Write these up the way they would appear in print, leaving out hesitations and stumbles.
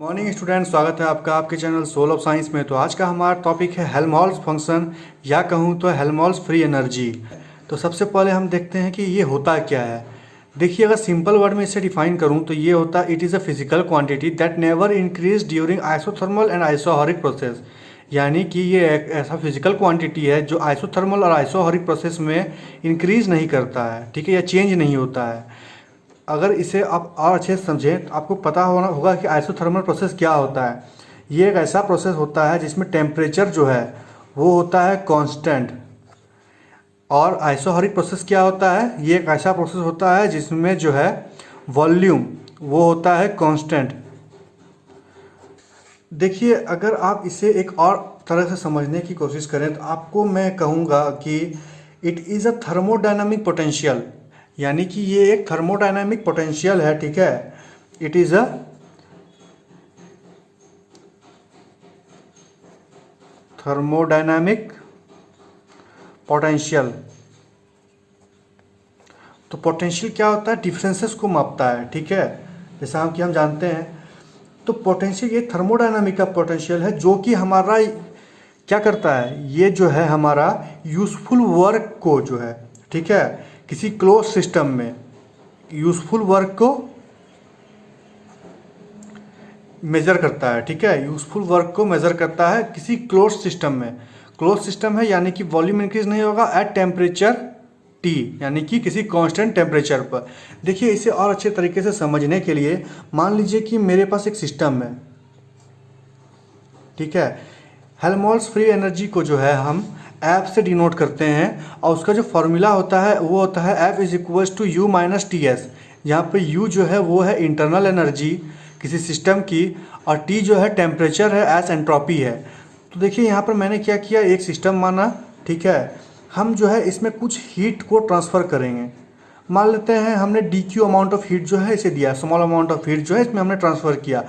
Morning student, स्वागत है आपका आपके चैनल सोल ऑफ साइंस में। तो आज का हमारा टॉपिक है हेल्महोल्ट्ज़ फंक्शन या कहूँ तो हेल्महोल्ट्ज़ फ्री एनर्जी। तो सबसे पहले हम देखते हैं कि ये होता क्या है। देखिए, अगर सिंपल वर्ड में इसे डिफाइन करूँ तो ये होता है it is a physical quantity that never increase during isothermal and isochoric process. यानी कि ये एक ऐसा फिजिकल क्वांटिटी है जो आइसोथर्मल और आइसोहॉरिक प्रोसेस में इंक्रीज नहीं करता है, ठीक है, या चेंज नहीं होता है। अगर इसे आप और अच्छे से समझें तो आपको पता होगा कि आइसोथर्मल प्रोसेस क्या होता है। ये एक ऐसा प्रोसेस होता है जिसमें टेम्परेचर जो है वो होता है कांस्टेंट। और आइसोहॉरिक प्रोसेस क्या होता है, ये एक ऐसा प्रोसेस होता है जिसमें जो है वॉल्यूम वो होता है कांस्टेंट। देखिए, अगर आप इसे एक और तरह से समझने की कोशिश करें तो आपको मैं कहूँगा कि it is a thermodynamic potential. यानी कि ये एक थर्मोडायनामिक पोटेंशियल है, ठीक है। It is a thermodynamic potential. तो पोटेंशियल क्या होता है, डिफरेंसेस को मापता है, ठीक है, जैसा हम जानते हैं। तो पोटेंशियल ये थर्मोडायनामिक का पोटेंशियल है जो कि हमारा क्या करता है, ये जो है हमारा यूज़फुल वर्क को जो है, ठीक है, किसी क्लोज सिस्टम में यूज़फुल वर्क को मेज़र करता है, ठीक है। यूज़फुल वर्क को मेज़र करता है किसी क्लोज सिस्टम में। क्लोज सिस्टम है यानी कि वॉल्यूम इंक्रीज नहीं होगा एट टेम्परेचर टी, यानी कि किसी कांस्टेंट टेम्परेचर पर। देखिए, इसे और अच्छे तरीके से समझने के लिए मान लीजिए कि मेरे पास एक सिस्टम है, ठीक है। हेल्महोल्ट्ज़ फ्री एनर्जी को जो है हम एफ से डिनोट करते हैं और उसका जो फॉर्मूला होता है वो होता है F is equals to U minus T S. यहाँ पे यू जो है वो है इंटरनल एनर्जी किसी सिस्टम की और टी जो है टेम्परेचर है, एस एंट्रोपी है। तो देखिए, यहाँ पर मैंने क्या किया, एक सिस्टम माना, ठीक है। हम जो है इसमें कुछ हीट को ट्रांसफ़र करेंगे। मान लेते हैं हमने D Q amount of heat जो है इसे दिया, स्मॉल अमाउंट ऑफ हीट जो है इसमें हमने ट्रांसफ़र किया।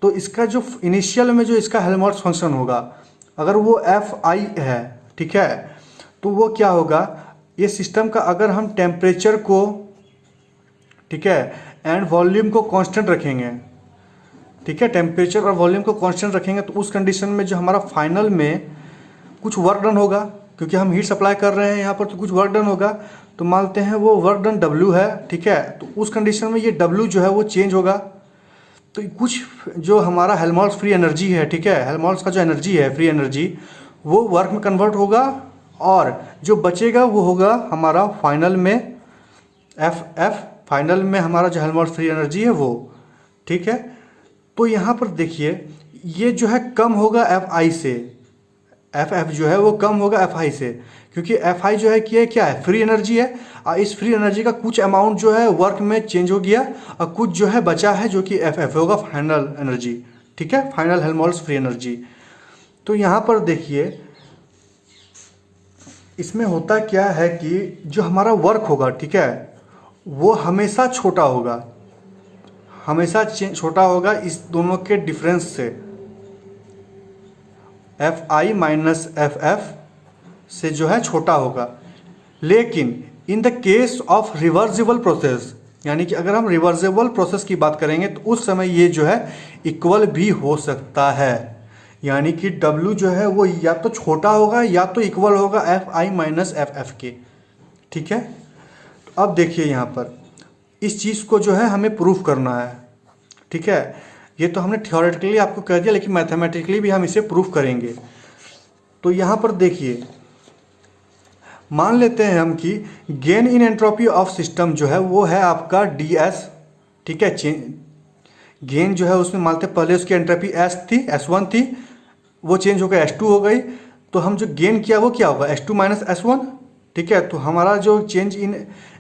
तो इसका जो इनिशियल में जो इसका हेल्महोल्ट्ज़ फंक्शन होगा, अगर वो एफ आई है, ठीक है, तो वो क्या होगा, ये सिस्टम का अगर हम टेम्परेचर को, ठीक है, एंड वॉल्यूम को कांस्टेंट रखेंगे, ठीक है, टेम्परेचर और वॉल्यूम को कांस्टेंट रखेंगे तो उस कंडीशन में जो हमारा फाइनल में कुछ वर्क डन होगा, क्योंकि हम हीट सप्लाई कर रहे हैं यहाँ पर, तो कुछ वर्क डन होगा। तो मानते हैं वो वर्क डन W है, ठीक है। तो उस कंडीशन में ये W जो है वो चेंज होगा। तो कुछ जो हमारा हेल्महोल्ट्ज़ फ्री एनर्जी है, ठीक है, हेल्महोल्ट्ज़ का जो एनर्जी है फ्री एनर्जी, वो वर्क में कन्वर्ट होगा और जो बचेगा वो होगा हमारा फाइनल में एफ फाइनल में हमारा जो हेल्महोल्ट्ज़ फ्री एनर्जी है वो, ठीक है। तो यहाँ पर देखिए, ये जो है कम होगा एफ आई से, एफ जो है वो कम होगा एफ आई से, क्योंकि एफ आई जो है क्या है, फ्री एनर्जी है। और इस फ्री एनर्जी का कुछ अमाउंट जो है वर्क में चेंज हो गया और कुछ जो है बचा है जो कि एफ होगा फाइनल एनर्जी, ठीक है, फाइनल हेल्महोल्ट्ज़ फ्री एनर्जी। तो यहाँ पर देखिए, इसमें होता क्या है कि जो हमारा वर्क होगा, ठीक है, वो हमेशा छोटा होगा, हमेशा छोटा होगा इस दोनों के डिफरेंस से, F I minus F F से जो है छोटा होगा। लेकिन in the case of reversible process, यानी कि अगर हम रिवर्सिबल प्रोसेस की बात करेंगे तो उस समय ये जो है इक्वल भी हो सकता है। यानी कि W जो है वो या तो छोटा होगा या तो इक्वल होगा F I minus F F के, ठीक है। तो अब देखिए, यहाँ पर इस चीज़ को जो है हमें प्रूफ करना है, ठीक है। ये तो हमने थियोरेटिकली आपको कह दिया, लेकिन मैथमेटिकली भी हम इसे प्रूफ करेंगे। तो यहाँ पर देखिए, मान लेते हैं हम कि gain in entropy of system जो है वो है आपका डी एस, ठीक है। गेन जो है उसमें मानते पहले उसकी एंट्रोपी एस थी, S1 थी, वो चेंज हो गई S2 हो गई। तो हम जो गेन किया वो क्या होगा, S2 माइनस S1, ठीक है। तो हमारा जो change in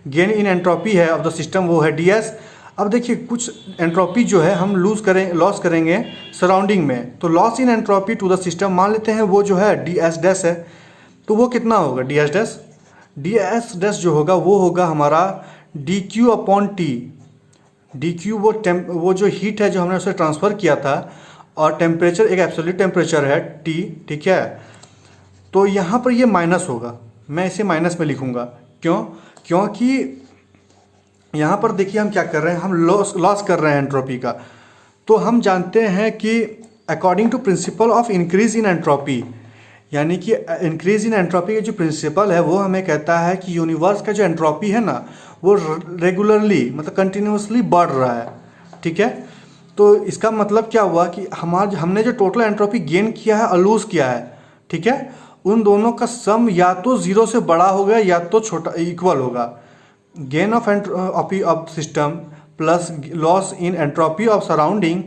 gain in entropy है ऑफ द सिस्टम वो है डी एस। अब देखिए, कुछ एंट्रोपी जो है हम लॉस करेंगे सराउंडिंग में, तो loss in entropy to the system मान लेते हैं वो जो है डी एस डैश है। तो वो कितना होगा, D S dash, D S dash जो होगा वो होगा हमारा D Q upon T. D Q वो जो हीट है जो हमने उसे ट्रांसफ़र किया था, और टेम्परेचर एक एब्सोल्यूट टेम्परेचर है T, ठीक है। तो यहाँ पर ये माइनस होगा, मैं इसे माइनस में लिखूँगा, क्योंकि यहाँ पर देखिए हम क्या कर रहे हैं, हम लॉस कर रहे हैं एंट्रोपी का। तो हम जानते हैं कि according to principle of increase in entropy, यानी कि इंक्रीज इन एंट्रोपी का जो प्रिंसिपल है वो हमें कहता है कि यूनिवर्स का जो एंट्रोपी है ना वो रेगुलरली मतलब कंटिन्यूसली बढ़ रहा है। ठीक है, तो इसका मतलब क्या हुआ कि हमने जो टोटल एंट्रोपी गेन किया है और लूज किया है, ठीक है, उन दोनों का सम या तो जीरो से बड़ा होगा या तो छोटा इक्वल होगा। Gain of entropy of system plus loss in entropy of surrounding,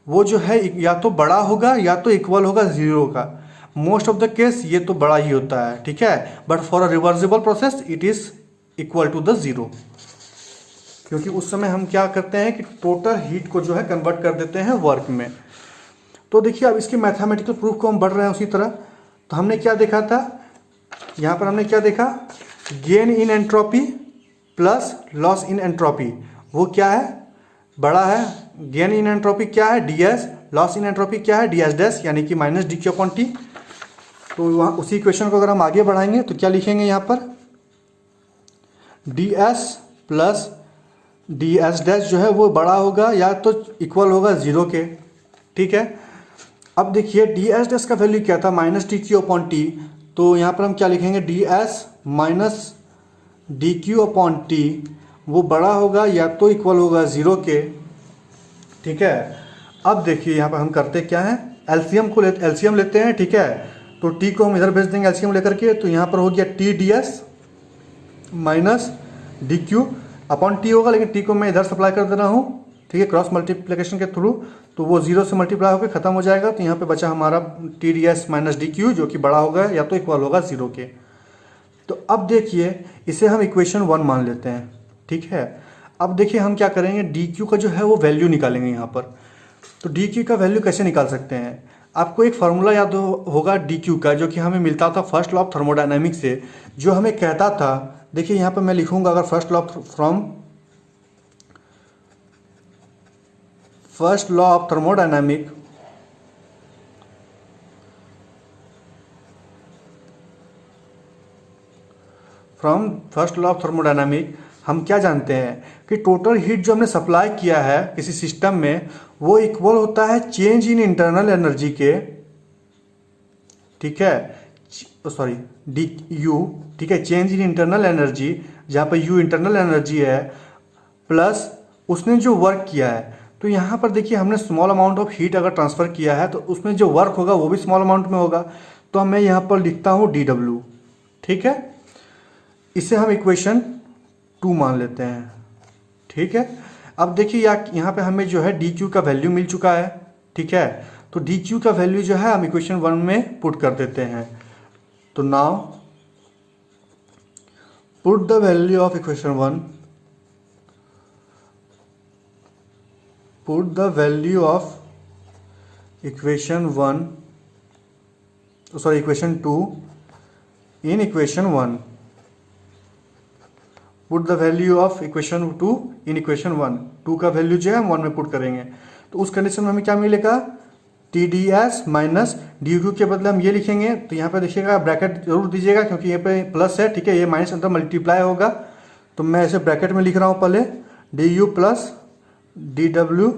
वो जो है या तो बड़ा होगा या तो इक्वल होगा जीरो का। मोस्ट ऑफ द केस ये तो बड़ा ही होता है, ठीक है, but for a reversible process it is equal to the zero, क्योंकि उस समय हम क्या करते हैं कि टोटल हीट को जो है कन्वर्ट कर देते हैं वर्क में। तो देखिए अब इसके मैथमेटिकल प्रूफ को हम बढ़ रहे हैं उसी तरह। तो हमने क्या देखा था, यहाँ पर हमने क्या देखा, gain in entropy plus loss in entropy, वो क्या है, बड़ा है। गेन इन एंट्रोपी क्या है, D S, loss in entropy क्या है, डी एस डैश, यानी कि minus D Q upon T. तो वहाँ उसी इक्वेशन को अगर हम आगे बढ़ाएंगे तो क्या लिखेंगे यहाँ पर, D S plus D S dash जो है वो बड़ा होगा या तो इक्वल होगा जीरो के। ठीक है, अब देखिए डी एस डैश का वैल्यू क्या था, minus D Q upon T. तो यहाँ पर हम क्या लिखेंगे, D S minus D Q upon T, वो बड़ा होगा या तो इक्वल होगा जीरो के। ठीक है, अब देखिए यहाँ पर हम करते क्या है, एलसीएम लेते हैं। ठीक है, तो टी को हम इधर भेज देंगे एलसीएम लेकर के, तो यहाँ पर हो गया T D S minus D Q upon T होगा, लेकिन टी को मैं इधर सप्लाई कर दे रहा हूँ, ठीक है, क्रॉस मल्टीप्लिकेशन के थ्रू, तो वो जीरो से मल्टीप्लाई होकर खत्म हो जाएगा। तो यहाँ पे बचा हमारा T D S minus D Q, जो कि बड़ा होगा या तो इक्वल होगा जीरो के। तो अब देखिए इसे हम इक्वेशन 1 मान लेते हैं। ठीक है, अब देखिए हम क्या करेंगे, डी क्यू का जो है वो वैल्यू निकालेंगे यहाँ पर। तो डी क्यू का वैल्यू कैसे निकाल सकते हैं, आपको एक फार्मूला याद होगा डी क्यू का, जो कि हमें मिलता था फर्स्ट लॉ ऑफ थर्मोडायनामिक्स से, जो हमें कहता था, देखिए यहाँ पर मैं लिखूंगा, अगर first law of thermodynamic from first law of thermodynamic हम क्या जानते हैं कि टोटल हीट जो हमने सप्लाई किया है किसी सिस्टम में वो इक्वल होता है चेंज इन इंटरनल एनर्जी के। ठीक है, सॉरी डी यू, ठीक है, चेंज इन इंटरनल एनर्जी, जहाँ पर यू इंटरनल एनर्जी है, प्लस उसने जो वर्क किया है। तो यहाँ पर देखिए हमने स्मॉल अमाउंट ऑफ हीट अगर ट्रांसफ़र किया है तो उसमें जो वर्क होगा वो भी स्मॉल अमाउंट में होगा। तो मैं यहाँ पर लिखता हूँ डी डब्ल्यू। ठीक है, इसे हम इक्वेशन 2 मान लेते हैं। ठीक है, अब देखिए यहाँ पे हमें जो है डी क्यू का वैल्यू मिल चुका है। ठीक है, तो डी क्यू का वैल्यू जो है हम इक्वेशन 1 में पुट कर देते हैं। तो now put the value of equation 1, put the value of equation 2 in equation 1, put the value of equation 2 in equation 1, 2 का वैल्यू जो है हम 1 में पुट करेंगे। तो उस कंडीशन में हमें क्या मिलेगा, T D S minus D Q के बदले हम ये लिखेंगे। तो यहाँ पे देखिएगा ब्रैकेट जरूर दीजिएगा, क्योंकि ये पे प्लस है। ठीक है, ये माइनस अंदर मल्टीप्लाई होगा, तो मैं ऐसे ब्रैकेट में लिख रहा हूँ पहले, D you plus D W,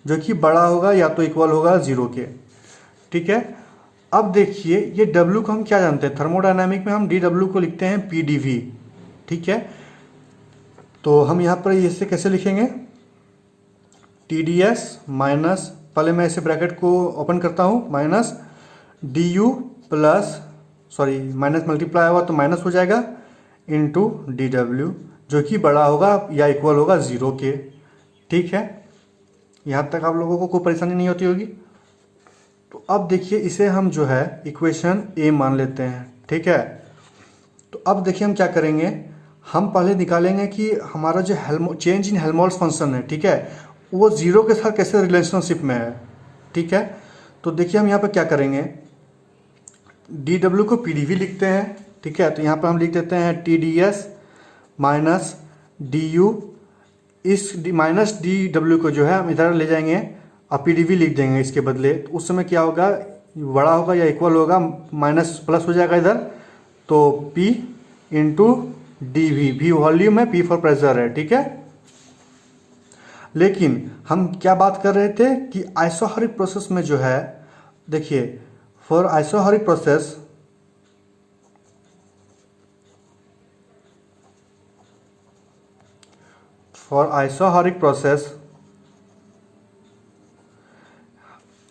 जो कि बड़ा होगा या तो इक्वल होगा जीरो के। ठीक है, अब देखिए ये डब्ल्यू को हम क्या जानते हैं, थर्मोडायनामिक में हम डी डब्ल्यू को लिखते हैं पी डी वी। ठीक है, तो हम यहाँ पर इसे कैसे लिखेंगे, टी डी एस माइनस, पहले मैं इसे ब्रैकेट को ओपन करता हूँ, minus D you plus, sorry minus multiply हुआ तो माइनस हो जाएगा, इनटू डी डब्ल्यू, जो कि बड़ा होगा या इक्वल होगा जीरो के। ठीक है, यहाँ तक आप लोगों को कोई परेशानी नहीं होती होगी। तो अब देखिए इसे हम जो है इक्वेशन ए मान लेते हैं। ठीक है, तो अब देखिए हम क्या करेंगे, हम पहले निकालेंगे कि हमारा जो चेंज इन हेल्महोल्ट्ज फंक्शन है, ठीक है, वो जीरो के साथ कैसे रिलेशनशिप में है। ठीक है, तो देखिए हम यहाँ पर क्या करेंगे, डी डब्ल्यू को पी डी वी लिखते हैं। ठीक है, तो यहाँ पर हम लिख देते हैं T D S minus D you, इस माइनस डी डब्ल्यू को जो है हम इधर ले जाएंगे और पी डी वी लिख देंगे इसके बदले। तो उस समय क्या होगा, बड़ा होगा या इक्वल होगा, माइनस प्लस हो जाएगा इधर, तो P into D V, V volume है, पी फॉर प्रेशर है। ठीक है, लेकिन हम क्या बात कर रहे थे कि आइसोहरिक प्रोसेस में जो है, देखिए फॉर आइसोहरिक प्रोसेस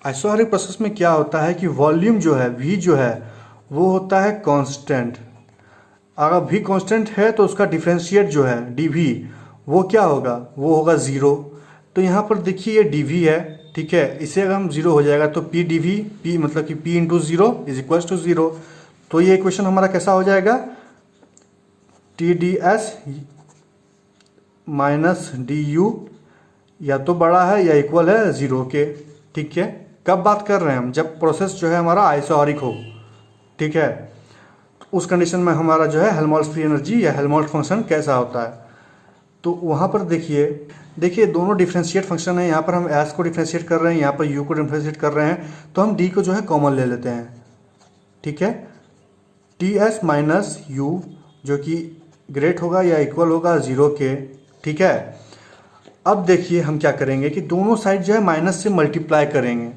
आइसोहरिक प्रोसेस में क्या होता है कि वॉल्यूम जो है V जो है वो होता है कांस्टेंट। अगर V कांस्टेंट है तो उसका डिफरेंशिएट जो है dV वो क्या होगा, वो होगा ज़ीरो। तो यहाँ पर देखिए ये dV है, ठीक है, इसे अगर हम ज़ीरो हो जाएगा तो P dV, P मतलब कि P into zero is equals to zero. तो ये इक्वेशन हमारा कैसा हो जाएगा, TdS माइनस DU या तो बड़ा है या इक्वल है ज़ीरो के, ठीक है। कब बात कर रहे हैं हम, जब प्रोसेस जो है हमारा आइसोहरिक हो, ठीक है। उस कंडीशन में हमारा जो है हेल्महोल्ट्ज़ फ्री एनर्जी या हेल्महोल्ट्ज़ फंक्शन कैसा होता है। तो वहाँ पर देखिए दोनों डिफरेंशिएट फंक्शन है। यहाँ पर हम एस को डिफरेंशिएट कर रहे हैं, यहाँ पर यू को डिफरेंशिएट कर रहे हैं, तो हम डी को जो है कॉमन ले लेते हैं, ठीक है। टी एस माइनस यू जो कि ग्रेट होगा या इक्वल होगा ज़ीरो के, ठीक है। अब देखिए हम क्या करेंगे कि दोनों साइड जो है माइनस से मल्टीप्लाई करेंगे।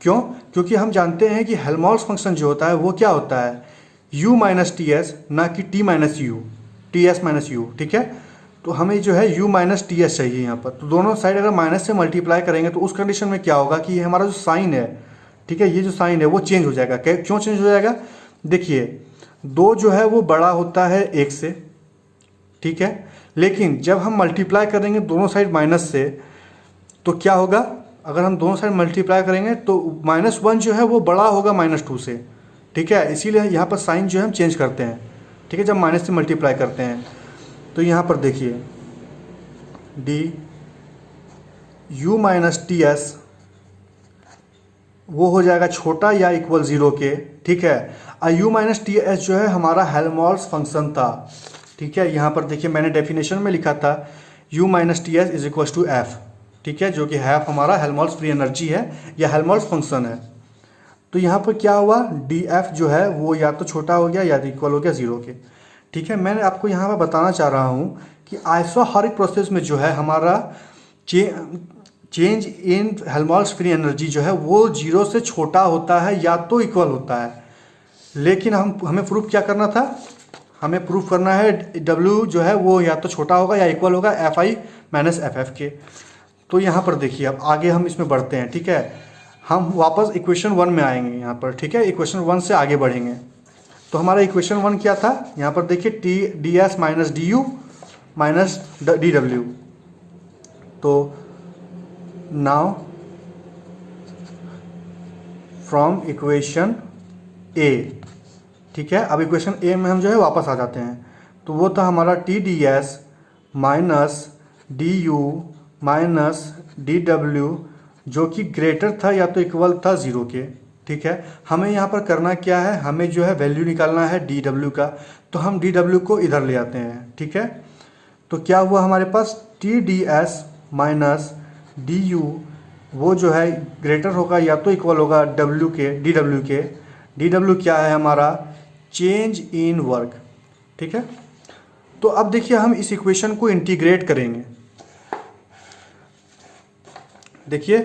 क्यों? क्योंकि हम जानते हैं कि हेल्महोल्ट्ज़ फंक्शन जो होता है वो क्या होता है, u माइनस टी एस, ना कि t minus you, T S minus you, ठीक है। तो हमें जो है u माइनस टी एस चाहिए यहाँ पर। तो दोनों साइड अगर माइनस से मल्टीप्लाई करेंगे तो उस कंडीशन में क्या होगा कि ये हमारा जो साइन है, ठीक है, ये जो साइन है वो चेंज हो जाएगा। क्यों चेंज हो जाएगा, देखिए दो जो है वो बड़ा होता है एक से, ठीक है, लेकिन जब हम मल्टीप्लाई करेंगे दोनों साइड माइनस से तो क्या होगा, अगर हम दोनों साइड मल्टीप्लाई करेंगे तो माइनस वन जो है वो बड़ा होगा माइनस टू से, ठीक है। इसीलिए यहाँ पर साइन जो है हम चेंज करते हैं, ठीक है, जब माइनस से मल्टीप्लाई करते हैं। तो यहाँ पर देखिए D you minus T S वो हो जाएगा छोटा या इक्वल ज़ीरो के, ठीक है। और यू माइनस टी एस जो है हमारा हेल्महोल्ट्ज़ फंक्शन था, ठीक है। यहाँ पर देखिए मैंने डेफिनेशन में लिखा था u minus T S is equal to F, ठीक है, जो कि हैफ हमारा हेल्महोल्ट्ज़ फ्री एनर्जी है या हेल्महोल्ट्ज़ फंक्शन है। तो यहाँ पर क्या हुआ, डी एफ जो है वो या तो छोटा हो गया या इक्वल हो गया ज़ीरो के, ठीक है। मैंने आपको यहाँ पर बताना चाह रहा हूँ कि आइसोहरिक प्रोसेस में जो है हमारा change in Helmholtz free energy जो है वो जीरो से छोटा होता है या तो इक्वल होता है। लेकिन हमें प्रूफ क्या करना था, हमें प्रूफ करना है W जो है वो या तो छोटा होगा या इक्वल होगा F I minus F F के। तो यहाँ पर देखिए अब आगे हम इसमें बढ़ते हैं, ठीक है। हम वापस इक्वेशन वन में आएंगे यहाँ पर, ठीक है, इक्वेशन वन से आगे बढ़ेंगे। तो हमारा इक्वेशन वन क्या था, यहाँ पर देखिए T D S minus D you minus D W. तो नाउ फ्रॉम इक्वेशन ए, ठीक है, अब इक्वेशन ए में हम जो है वापस आ जाते हैं। तो वो था हमारा T D S minus D you minus D W जो कि ग्रेटर था या तो इक्वल था ज़ीरो के, ठीक है। हमें यहाँ पर करना क्या है, हमें जो है वैल्यू निकालना है डी डब्ल्यू का। तो हम डी डब्ल्यू को इधर ले आते हैं, ठीक है। तो क्या हुआ हमारे पास T D S minus D U वो जो है ग्रेटर होगा या तो इक्वल होगा डब्ल्यू के, डी डब्ल्यू के। डी डब्ल्यू क्या है हमारा, चेंज इन वर्क, ठीक है। तो अब देखिए हम इस इक्वेशन को इंटीग्रेट करेंगे। देखिए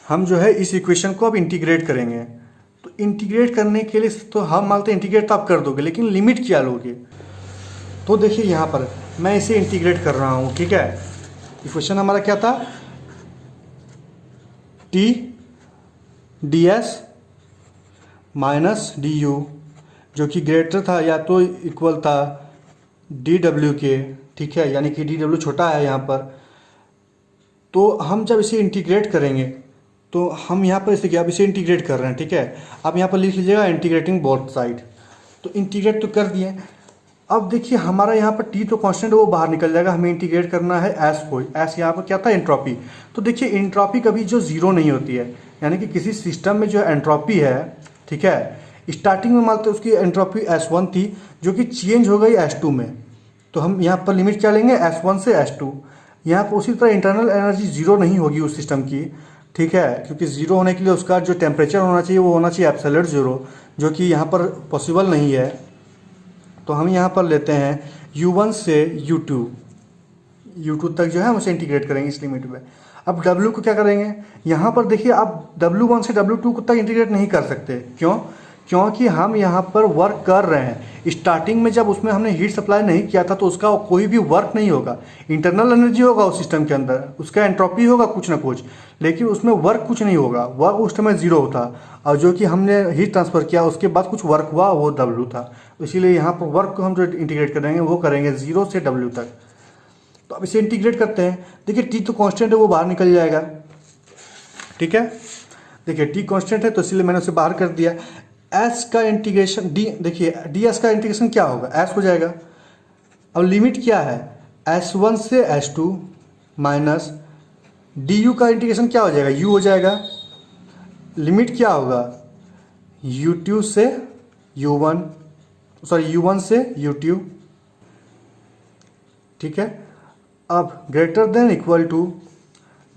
हम जो है इस इक्वेशन को अब इंटीग्रेट करेंगे। तो इंटीग्रेट करने के लिए तो हम मानते हैं इंटीग्रेट तो आप कर दोगे, लेकिन लिमिट क्या लोगे। तो देखिए यहाँ पर मैं इसे इंटीग्रेट कर रहा हूँ, ठीक है। इक्वेशन हमारा क्या था, T D S minus D you जो कि ग्रेटर था या तो इक्वल था डी डब्ल्यू के, ठीक है, यानी कि डी डब्ल्यू छोटा है यहाँ पर। तो हम जब इसे इंटीग्रेट करेंगे तो हम यहाँ पर इसे क्या, अब इसे इंटीग्रेट कर रहे हैं, ठीक है। आप यहाँ पर लिख लीजिएगा इंटीग्रेटिंग बोथ साइड। तो इंटीग्रेट तो कर दिए। अब देखिए हमारा यहाँ पर टी तो कांस्टेंट वो बाहर निकल जाएगा, हमें इंटीग्रेट करना है एस को। एस यहाँ पर क्या था, एंट्रोपी। तो देखिए एंट्रोपी कभी जो ज़ीरो नहीं होती है, यानी कि किसी सिस्टम में जो एंट्रोपी है, ठीक है, स्टार्टिंग में मानते उसकी एंट्रोपी S1 थी जो कि चेंज हो गई S2 में। तो हम यहाँ पर लिमिट क्या लेंगे, S1 से S2। यहाँ पर उसी तरह इंटरनल एनर्जी ज़ीरो नहीं होगी उस सिस्टम की, ठीक है, क्योंकि ज़ीरो होने के लिए उसका जो टेम्परेचर होना चाहिए वो होना चाहिए एब्सोल्यूट ज़ीरो, जो कि यहाँ पर पॉसिबल नहीं है। तो हम यहाँ पर लेते हैं U1 से U2, U2 तक जो है हम उसे इंटीग्रेट करेंगे इस लिमिट में। अब W को क्या करेंगे, यहाँ पर देखिए आप W1 से W2 तक इंटीग्रेट नहीं कर सकते। क्यों? क्योंकि हम यहाँ पर वर्क कर रहे हैं। स्टार्टिंग में जब उसमें हमने हीट सप्लाई नहीं किया था तो उसका कोई भी वर्क नहीं होगा। इंटरनल एनर्जी होगा उस सिस्टम के अंदर, उसका एंट्रोपी होगा कुछ ना कुछ, लेकिन उसमें वर्क कुछ नहीं होगा, वर्क उस समय जीरो होता। और जो कि हमने हीट ट्रांसफ़र किया उसके बाद कुछ वर्क हुआ, वो W था। इसीलिए यहाँ पर वर्क को हम जो इंटीग्रेट करेंगे वो करेंगे 0 से W तक। तो अब इसे इंटीग्रेट करते हैं। देखिए T तो कांस्टेंट है, वो बाहर निकल जाएगा। ठीक है, देखिए T कांस्टेंट है तो इसलिए मैंने उसे बाहर कर दिया। S का इंटीग्रेशन D, देखिए ds का इंटीग्रेशन क्या होगा, S हो जाएगा। अब लिमिट क्या है, S1 से S2 माइनस du का इंटीग्रेशन क्या हो जाएगा, u हो जाएगा। लिमिट क्या होगा, u2 से u1, सॉरी u1 से u2। ठीक है, अब greater than equal to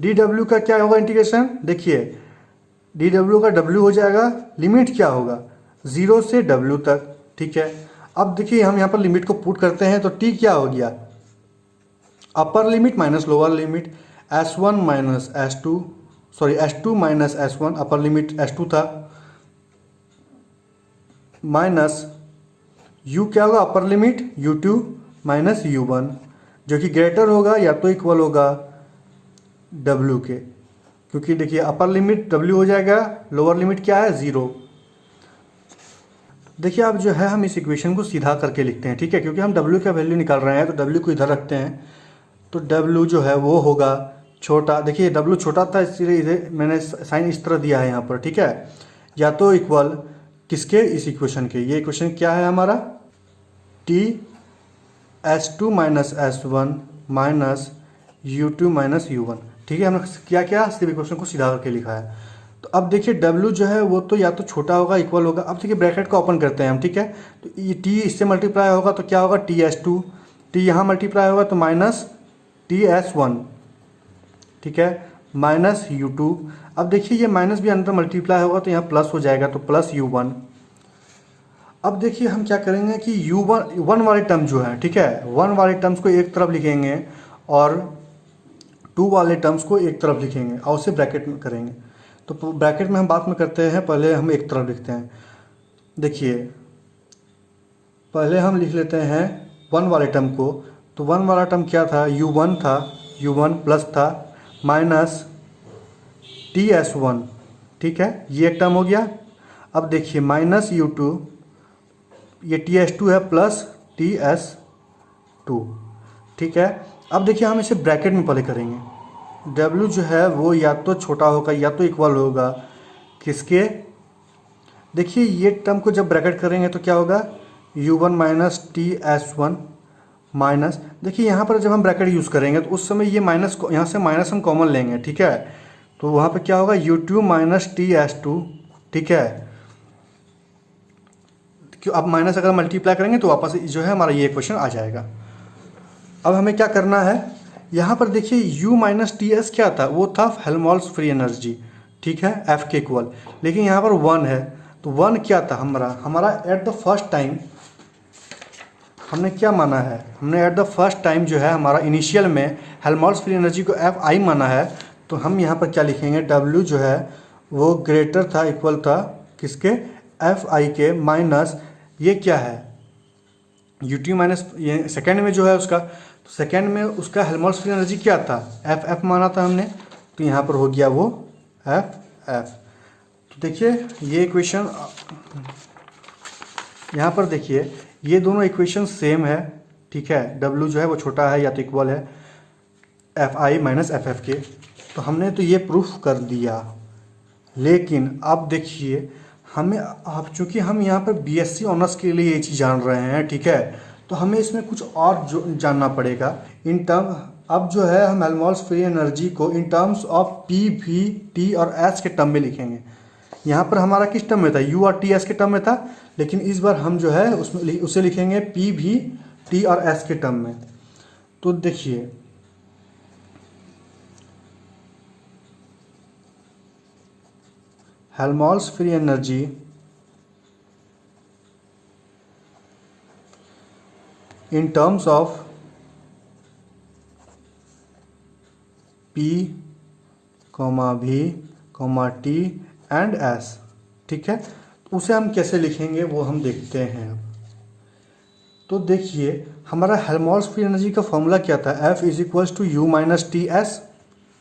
dw का क्या होगा इंटीग्रेशन, देखिए dw का w हो जाएगा। लिमिट क्या होगा, 0 से w तक। ठीक है, अब देखिए हम यहाँ पर लिमिट को पुट करते हैं तो t क्या हो गया, upper limit minus lower limit, s1 minus s2, sorry s2 minus s1, upper limit s2 था, माइनस u क्या होगा, upper limit u2 minus u1, जो कि ग्रेटर होगा या तो इक्वल होगा w के, क्योंकि देखिए अपर लिमिट w हो जाएगा, लोअर लिमिट क्या है, 0। देखिए अब जो है हम इस इक्वेशन को सीधा करके लिखते हैं। ठीक है, क्योंकि हम w का वैल्यू निकाल रहे हैं तो w को इधर रखते हैं, तो w जो है वो होगा छोटा, देखिए w छोटा था इसलिए इधर मैंने साइन इस तरह दिया है यहाँ पर। ठीक है, या तो इक्वल किसके, इस इक्वेशन के। ये इक्वेशन क्या है हमारा, t s2 minus s1 minus u2 minus u1। ठीक है, हमने क्या सिर्फ इक्वेशन को सीधा करके लिखा है। तो अब देखिए w जो है वो तो या तो छोटा होगा इक्वल होगा। अब देखिए ब्रैकेट को ओपन करते हैं हम। ठीक है, तो ये t इससे मल्टीप्लाई होगा तो क्या होगा, ts2, t यहाँ मल्टीप्लाई होगा तो माइनस ts1। ठीक है, माइनस u2। अब देखिए ये माइनस भी अंदर मल्टीप्लाई होगा तो यहाँ प्लस हो जाएगा तो प्लस u1। अब देखिए हम क्या करेंगे कि वन वाले टर्म जो है, ठीक है, वन वाले टर्म्स को एक तरफ लिखेंगे और टू वाले टर्म्स को एक तरफ लिखेंगे और उसे ब्रैकेट में करेंगे। तो ब्रैकेट में हम बाद में करते हैं, पहले हम एक तरफ लिखते हैं। देखिए पहले हम लिख लेते हैं वन वाले टर्म को, तो वन वाला टर्म क्या था, u1 था, u1 प्लस था माइनस ts1। ठीक है, ये एक टर्म हो गया। अब देखिए माइनस u2, ये ts2 है प्लस ts2। ठीक है, अब देखिए हम इसे ब्रैकेट में पहले करेंगे। w जो है वो या तो छोटा होगा या तो इक्वल होगा किसके, देखिए ये टर्म को जब ब्रैकेट करेंगे तो क्या होगा, u1 माइनस ts1 माइनस, देखिए यहाँ पर जब हम ब्रैकेट यूज़ करेंगे तो उस समय ये माइनस, यहाँ से माइनस हम कॉमन लेंगे। ठीक है, तो वहाँ पे क्या होगा, u2 माइनस ts2। ठीक है, क्यों, अब माइनस अगर मल्टीप्लाई करेंगे तो वापस जो है हमारा ये क्वेश्चन आ जाएगा। अब हमें क्या करना है, यहाँ पर देखिए u माइनस टी एस क्या था, वो था हेल्महोल्ट्ज़ फ्री एनर्जी। ठीक है, F के इक्वल, लेकिन यहाँ पर 1 है तो 1 क्या था हमारा एट द फर्स्ट टाइम हमने क्या माना है, हमने एट द फर्स्ट टाइम जो है हमारा इनिशियल में हेल्महोल्ट्ज़ फ्री एनर्जी को Fi माना है। तो हम यहाँ पर क्या लिखेंगे, W जो है वो ग्रेटर था, इक्वल था किसके, Fi के, माइनस ये क्या है u2 माइनस, ये सेकेंड में जो है उसका, तो सेकेंड में उसका हेल्महोल्ट्ज़ फ्री एनर्जी क्या था, F माना था हमने, तो यहाँ पर हो गया वो F। तो देखिए ये इक्वेशन, यहाँ पर देखिए ये दोनों इक्वेशन सेम है। ठीक है, W जो है वो छोटा है या तो इक्वल है Fi माइनस Ff के। तो हमने तो ये प्रूफ कर दिया, लेकिन अब देखिए हमें, अब चूँकि हम यहाँ पर BSc ऑनर्स के लिए ये चीज़ जान रहे हैं, ठीक है, तो हमें इसमें कुछ और जो जानना पड़ेगा इन टर्म। अब जो है हम हेल्महोल्ट्ज़ फ्री एनर्जी को इन terms of P, V, T और S के टर्म में लिखेंगे। यहाँ पर हमारा किस टर्म में था, U और T S के टर्म में था, लेकिन इस बार हम जो है उसमें उसे लिखेंगे P, V, T और S के टर्म में। तो देखिए Helmholtz free energy in terms of P, V, T and S, ठीक है। उसे हम कैसे लिखेंगे वो हम देखते हैं। तो देखिए हमारा हेल्महोल्ट्ज़ फ्री एनर्जी का फॉर्मूला क्या था, F is equals to U minus T S,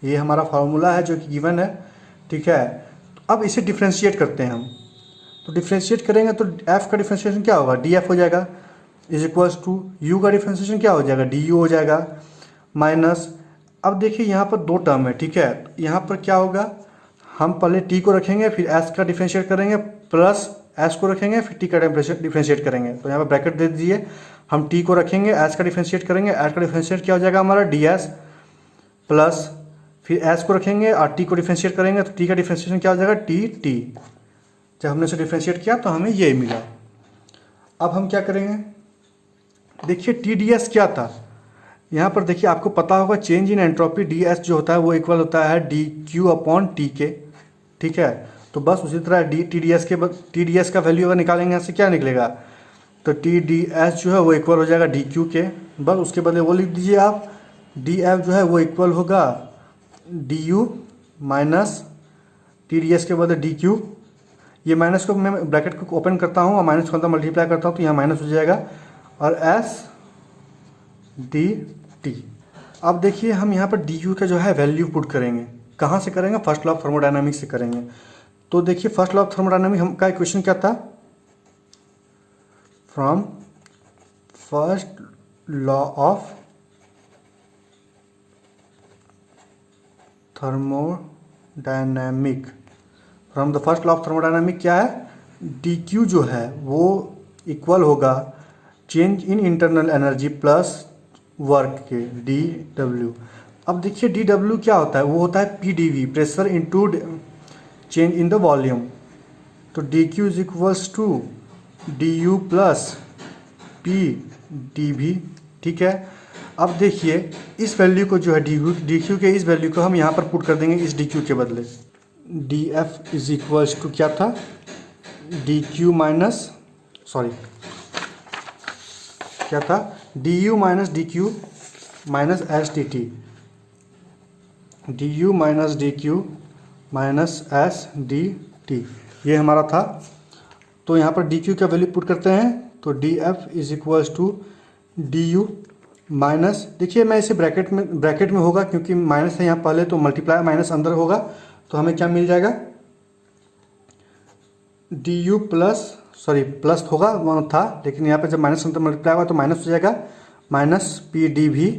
ये हमारा फार्मूला है जो कि गिवन है, ठीक है। अब इसे डिफ्रेंशिएट करते हैं हम, तो डिफ्रेंशिएट करेंगे तो F का डिफ्रेंशिएशन क्या होगा, DF हो जाएगा, इज इक्वल्स टू U का डिफ्रेंशिएशन क्या हो जाएगा, DU हो जाएगा, माइनस। अब देखिए यहाँ पर दो टर्म है, ठीक है। यहाँ पर क्या होगा, हम पहले T को रखेंगे, फिर S का डिफ्रेंशिएट करेंगे, प्लस S को रखेंगे, फिर T का डिफ्रेंशिएट करेंगे। तो यहाँ पर ब्रैकेट दे दीजिए, हम T को रखेंगे, S का डिफ्रेंशिएट करेंगे, S का डिफ्रेंशिएट क्या हो जाएगा हमारा DS, प्लस फिर S को रखेंगे और T को डिफ्रेंशिएट करेंगे, तो T का डिफ्रेंशिएशन क्या हो जाएगा, TT। जब हमने इसे डिफ्रेंशिएट किया तो हमें ये मिला। अब हम क्या करेंगे, देखिए TDS क्या था, यहाँ पर देखिए आपको पता होगा चेंज इन एंट्रोपी DS जो होता है वो इक्वल होता है DQ अपॉन T के, ठीक है। तो बस उसी तरह TDS का वैल्यू अगर निकालेंगे यहाँ से क्या निकलेगा, तो TDS जो है वो इक्वल हो जाएगा DQ के, बस उसके बदले वो लिख दीजिए आप, DF जो है वो इक्वल होगा DU माइनस TDS के बदले DQ। ये माइनस को मैं ब्रैकेट को ओपन करता हूँ और माइनस को अंदर मल्टीप्लाई करता हूँ तो यहाँ माइनस हो जाएगा, और S dt। अब देखिए हम यहाँ पर DU का जो है वैल्यू पुट करेंगे, कहाँ से करेंगे, फर्स्ट लॉ ऑफ थर्मोडायनामिक्स से करेंगे। तो देखिए फर्स्ट लॉ ऑफ थर्मोडायनामिक्स हम का इक्वेशन क्या था, from first law of thermodynamic, from the first law of thermodynamic क्या है, DQ जो है वो इक्वल होगा change in internal energy plus work के DW। अब देखिए DW क्या होता है, वो होता है PdV, pressure into change in the volume. तो DQ is equals to DU plus PdV, ठीक है। अब देखिए इस वैल्यू को जो है DQ के इस वैल्यू को हम यहाँ पर पुट कर देंगे इस DQ के बदले, DF इज इक्वल्स टू क्या था, DQ माइनस क्या था, DU minus DQ minus SDT, DU minus DQ minus SDT, ये हमारा था। तो यहाँ पर DQ का वैल्यू पुट करते हैं, तो DF is equals to DU minus, देखिए मैं इसे ब्रैकेट में होगा क्योंकि माइनस है यहाँ पहले, तो मल्टीप्लाई माइनस अंदर होगा, तो हमें क्या मिल जाएगा, DU प्लस होगा वो था, लेकिन यहाँ पे जब माइनस अंदर मल्टीप्लाई होगा तो माइनस हो जाएगा, माइनस PdV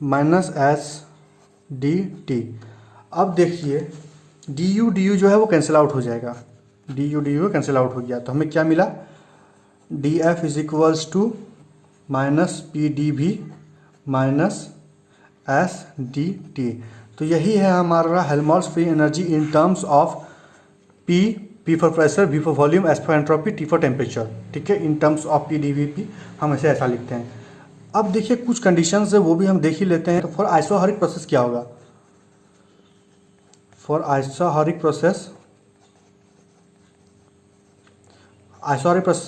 माइनस SDT। अब देखिए DU जो है वो कैंसिल आउट हो जाएगा, DU कैंसिल आउट हो गया, तो हमें क्या मिला, DF is equals to minus PdV minus SDT। तो यही है हमारा Helmholtz free energy in terms of P for pressure, V for volume, S for entropy, T for temperature, ठीक है। इन टर्म्स ऑफ PdVP हम ऐसे ऐसा लिखते हैं। अब देखिए कुछ कंडीशंस है वो भी हम देख ही लेते हैं। तो फॉर आइसोहरिक प्रोसेस क्या होगा, फॉर आइसोहरिक प्रोसेस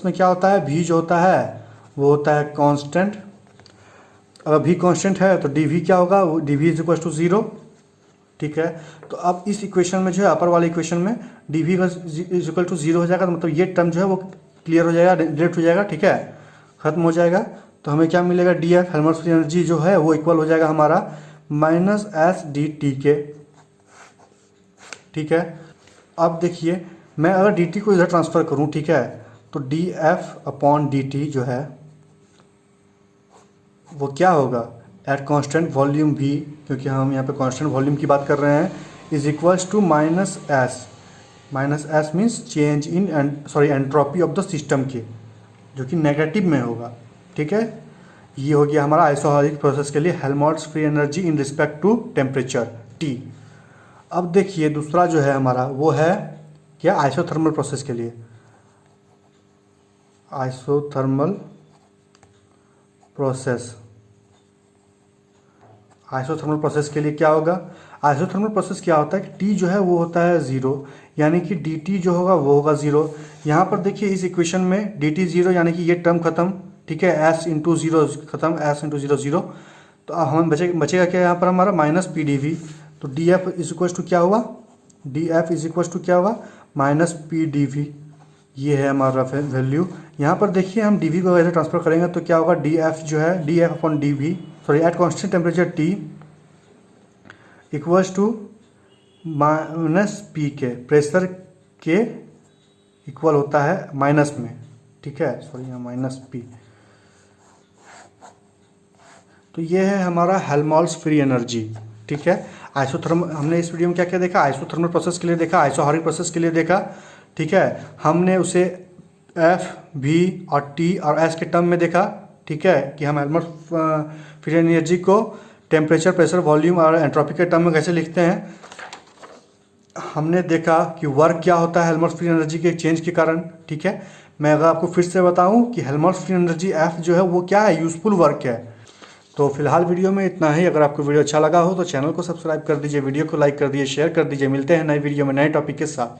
में क्या होता है, V जो होता है वो होता है कांस्टेंट, अगर V कांस्टेंट है तो DV क्या होगा, DV इज इक्वल टू 0, ठीक है। तो अब इस इक्वेशन में जो है अपर वाले इक्वेशन में DV इज इक्वल टू 0 हो जाएगा, तो मतलब ये टर्म जो है वो क्लियर हो जाएगा, डिलीट हो जाएगा, ठीक है, खत्म हो जाएगा। तो हमें क्या मिलेगा, DF हेल्महोल्ट्ज़ फ्री एनर्जी जो है वो इक्वल हो जाएगा हमारा माइनस SDT के, ठीक है। अब देखिए मैं अगर DT को इधर ट्रांसफ़र करूँ, ठीक है, तो DF अपॉन DT जो है वो क्या होगा, एट कांस्टेंट वॉल्यूम V, क्योंकि हम यहाँ पे कांस्टेंट वॉल्यूम की बात कर रहे हैं, is equals to minus S means change in entropy of the system के, जो कि नेगेटिव में होगा, ठीक है। ये हो गया हमारा आइसोहरिक प्रोसेस के लिए Helmholtz free energy in respect to temperature T। अब देखिए दूसरा जो है हमारा वो है क्या, आइसोथर्मल प्रोसेस के लिए, आइसोथर्मल प्रोसेस के लिए क्या होगा, आइसोथर्मल प्रोसेस क्या होता है कि T जो है वो होता है 0, यानी कि DT जो होगा वो होगा 0। यहाँ पर देखिए इस इक्वेशन में DT 0 यानी कि ये टर्म खत्म, ठीक है, S इंटू 0 खत्म, S इंटू 0 0। तो अब हमें बचेगा क्या यहाँ पर हमारा माइनस PdV, तो D F is equal to क्या हुआ, D F is equal to क्या हुआ, माइनस पी डी वी। ये है हमारा वैल्यू। यहाँ पर देखिए हम डी वी को वैसे ट्रांसफर करेंगे तो क्या होगा, डी एफ जो है D F upon D V, sorry at constant temperature T equals to minus P के, प्रेशर के इक्वल होता है माइनस में, ठीक है, सॉरी यहाँ माइनस पी। तो ये है हमारा हेल्महोल्ट्ज़ फ्री एनर्जी, ठीक है। आइसोथर्मल हमने इस वीडियो में क्या क्या देखा, आइसोथर्मल प्रोसेस के लिए देखा, आइसोहारिक प्रोसेस के लिए देखा, ठीक है। हमने उसे एफ वी और टी और एस के टर्म में देखा, ठीक है, कि हम हेल्महोल्ट्ज़ फ्री एनर्जी को टेम्परेचर, प्रेशर, वॉल्यूम और एंट्रोपी के टर्म में कैसे लिखते हैं। हमने देखा कि वर्क क्या होता है हेल्महोल्ट्ज़ फ्री एनर्जी के चेंज के कारण, ठीक है। मैं अगर आपको फिर से बताऊं कि हेल्महोल्ट्ज़ फ्री एनर्जी एफ जो है वो क्या है, यूजफुल वर्क है। तो फिलहाल वीडियो में इतना ही। अगर आपको वीडियो अच्छा लगा हो तो चैनल को सब्सक्राइब कर दीजिए, वीडियो को लाइक कर दीजिए, शेयर कर दीजिए। मिलते हैं नई वीडियो में नए टॉपिक के साथ।